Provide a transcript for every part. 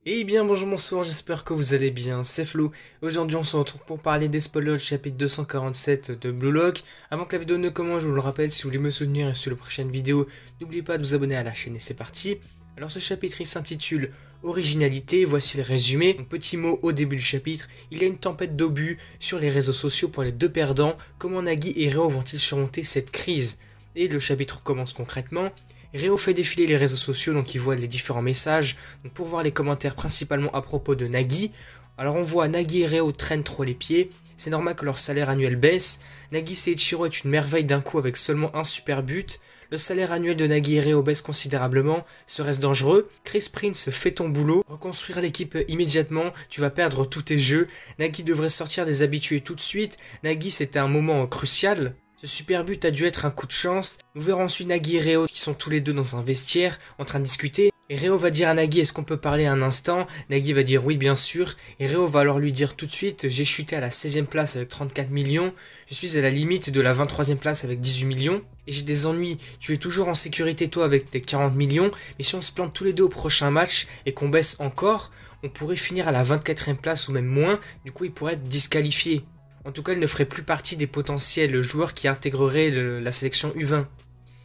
Eh bien bonjour, bonsoir, j'espère que vous allez bien, c'est Flo. Aujourd'hui on se retrouve pour parler des spoilers du chapitre 247 de Blue Lock. Avant que la vidéo ne commence, je vous le rappelle, si vous voulez me soutenir et sur les prochaines vidéos, n'oubliez pas de vous abonner à la chaîne et c'est parti. Alors ce chapitre il s'intitule Originalité, voici le résumé. Donc, petit mot au début du chapitre, il y a une tempête d'obus sur les réseaux sociaux pour les deux perdants. Comment Nagi et Reo vont-ils surmonter cette crise? Et le chapitre commence concrètement. Reo fait défiler les réseaux sociaux, donc il voit les différents messages, donc pour voir les commentaires principalement à propos de Nagi. Alors on voit Nagi et Reo traînent trop les pieds, c'est normal que leur salaire annuel baisse. Nagi Seiichiro est une merveille d'un coup avec seulement un super but. Le salaire annuel de Nagi et Reo baisse considérablement, serait-ce dangereux? Chris Prince fait ton boulot, reconstruire l'équipe immédiatement, tu vas perdre tous tes jeux. Nagi devrait sortir des habitués tout de suite, Nagi c'était un moment crucial. Ce super but a dû être un coup de chance. Nous verrons ensuite Nagi et Reo qui sont tous les deux dans un vestiaire en train de discuter. Et Reo va dire à Nagi est-ce qu'on peut parler un instant? Nagi va dire oui bien sûr. Et Reo va alors lui dire tout de suite j'ai chuté à la 16e place avec 34 millions. Je suis à la limite de la 23e place avec 18 millions. Et j'ai des ennuis. Tu es toujours en sécurité toi avec tes 40 millions. Mais si on se plante tous les deux au prochain match et qu'on baisse encore, on pourrait finir à la 24e place ou même moins. Du coup il pourrait être disqualifié. En tout cas, il ne ferait plus partie des potentiels joueurs qui intégreraient la sélection U20.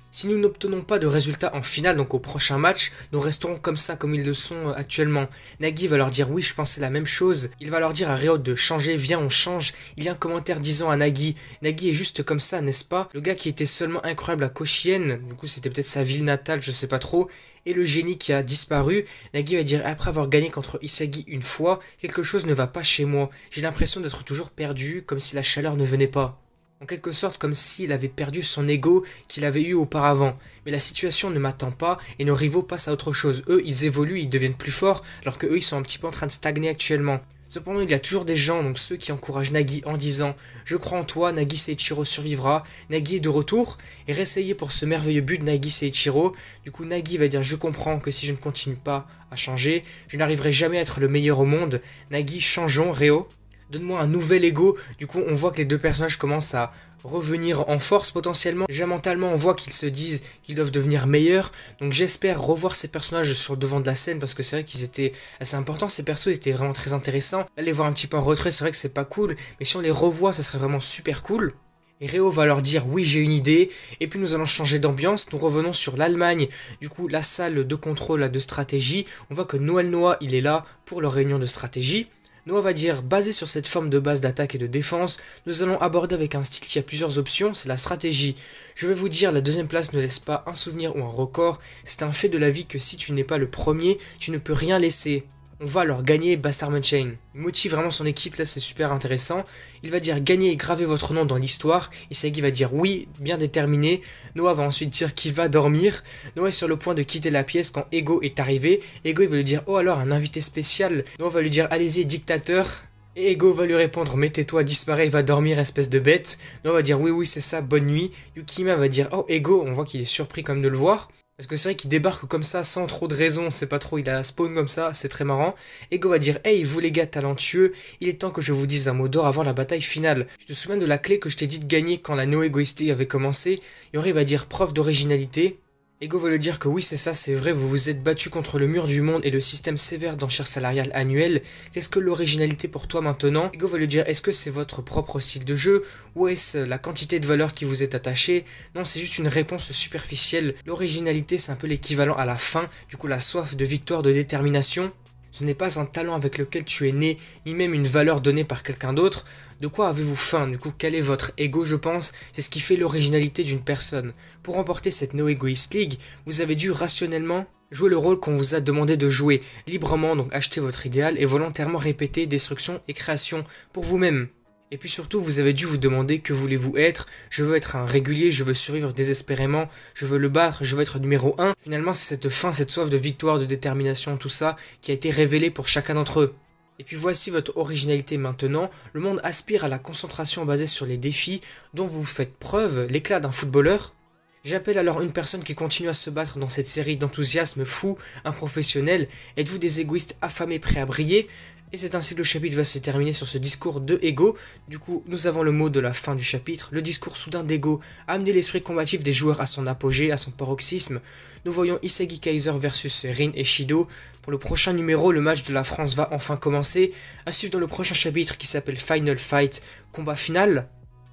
Si nous n'obtenons pas de résultat en finale, donc au prochain match, nous resterons comme ça, comme ils le sont actuellement. Nagi va leur dire oui, je pensais la même chose. Il va leur dire à Reo de changer, viens on change. Il y a un commentaire disant à Nagi, Nagi est juste comme ça, n'est-ce pas? Le gars qui était seulement incroyable à Koshien, du coup c'était peut-être sa ville natale, je sais pas trop, et le génie qui a disparu. Nagi va dire après avoir gagné contre Isagi une fois, quelque chose ne va pas chez moi. J'ai l'impression d'être toujours perdu, comme si la chaleur ne venait pas. En quelque sorte comme s'il avait perdu son ego qu'il avait eu auparavant. Mais la situation ne m'attend pas et nos rivaux passent à autre chose. Eux, ils évoluent, ils deviennent plus forts, alors que eux, ils sont un petit peu en train de stagner actuellement. Cependant, il y a toujours des gens, donc ceux qui encouragent Nagi en disant « Je crois en toi, Nagi Seiichiro survivra, Nagi est de retour » et réessayer pour ce merveilleux but de Nagi Seiichiro. Du coup, Nagi va dire « Je comprends que si je ne continue pas à changer, je n'arriverai jamais à être le meilleur au monde. Nagi, changeons, Reo. » Donne-moi un nouvel ego. Du coup, on voit que les deux personnages commencent à revenir en force potentiellement. Déjà mentalement, on voit qu'ils se disent qu'ils doivent devenir meilleurs. Donc j'espère revoir ces personnages sur le devant de la scène parce que c'est vrai qu'ils étaient assez importants. Ces persos étaient vraiment très intéressants. Là, les voir un petit peu en retrait, c'est vrai que c'est pas cool. Mais si on les revoit, ça serait vraiment super cool. Et Reo va leur dire oui j'ai une idée, et puis nous allons changer d'ambiance, nous revenons sur l'Allemagne, du coup la salle de contrôle de stratégie, on voit que Noël Noah il est là pour leur réunion de stratégie. Noah va dire, basé sur cette forme de base d'attaque et de défense, nous allons aborder avec un style qui a plusieurs options, c'est la stratégie. Je vais vous dire, la deuxième place ne laisse pas un souvenir ou un record, c'est un fait de la vie que si tu n'es pas le premier, tu ne peux rien laisser. On va alors gagner Bastard Chain. Il motive vraiment son équipe, là c'est super intéressant. Il va dire gagner et graver votre nom dans l'histoire. Isagi va dire oui, bien déterminé. Noah va ensuite dire qu'il va dormir. Noah est sur le point de quitter la pièce quand Ego est arrivé. Ego il va lui dire oh alors un invité spécial. Noah va lui dire allez-y dictateur. Et Ego va lui répondre mais tais-toi, disparais, va dormir espèce de bête. Noah va dire oui oui c'est ça, bonne nuit. Yukima va dire oh Ego, on voit qu'il est surpris comme de le voir. Parce que c'est vrai qu'il débarque comme ça sans trop de raison, c'est pas trop, il a spawn comme ça, c'est très marrant. Ego va dire hey vous les gars talentueux, il est temps que je vous dise un mot d'or avant la bataille finale. Tu te souviens de la clé que je t'ai dit de gagner quand la No Egoisté avait commencé? Yori va dire preuve d'originalité. Ego va lui dire que oui c'est ça, c'est vrai, vous vous êtes battu contre le mur du monde et le système sévère d'enchères salariales annuelles. Qu'est-ce que l'originalité pour toi maintenant? Ego va lui dire est-ce que c'est votre propre style de jeu ou est-ce la quantité de valeur qui vous est attachée? Non, c'est juste une réponse superficielle. L'originalité c'est un peu l'équivalent à la faim, du coup la soif de victoire, de détermination. Ce n'est pas un talent avec lequel tu es né, ni même une valeur donnée par quelqu'un d'autre. De quoi avez-vous faim? Du coup, quel est votre ego, je pense? C'est ce qui fait l'originalité d'une personne. Pour remporter cette No Egoist League, vous avez dû rationnellement jouer le rôle qu'on vous a demandé de jouer, librement, donc acheter votre idéal et volontairement répéter destruction et création pour vous-même. Et puis surtout, vous avez dû vous demander que voulez-vous être? Je veux être un régulier, je veux survivre désespérément, je veux le battre, je veux être numéro 1. Finalement, c'est cette faim, cette soif de victoire, de détermination, tout ça, qui a été révélé pour chacun d'entre eux. Et puis voici votre originalité maintenant, le monde aspire à la concentration basée sur les défis dont vous faites preuve, l'éclat d'un footballeur. J'appelle alors une personne qui continue à se battre dans cette série d'enthousiasme fou, un professionnel. Êtes-vous des égoïstes affamés prêts à briller? Et c'est ainsi que le chapitre va se terminer sur ce discours de Ego. Du coup, nous avons le mot de la fin du chapitre. Le discours soudain d'Ego a amené l'esprit combatif des joueurs à son apogée, à son paroxysme. Nous voyons Isagi Kaiser versus Rin et Shido. Pour le prochain numéro, le match de la France va enfin commencer. À suivre dans le prochain chapitre qui s'appelle Final Fight, combat final.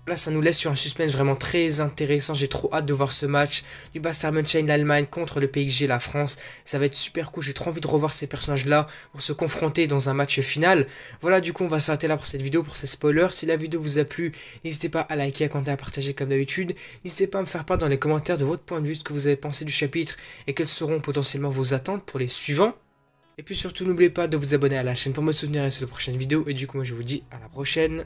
Là, ça nous laisse sur un suspense vraiment très intéressant. J'ai trop hâte de voir ce match du Bayern München, l'Allemagne contre le PSG, la France. Ça va être super cool. J'ai trop envie de revoir ces personnages-là pour se confronter dans un match final. Voilà, du coup, on va s'arrêter là pour cette vidéo, pour ces spoilers. Si la vidéo vous a plu, n'hésitez pas à liker, à commenter, à partager comme d'habitude. N'hésitez pas à me faire part dans les commentaires de votre point de vue, ce que vous avez pensé du chapitre et quelles seront potentiellement vos attentes pour les suivants. Et puis surtout, n'oubliez pas de vous abonner à la chaîne pour me soutenir et sur la prochaine vidéo. Et du coup, moi, je vous dis à la prochaine.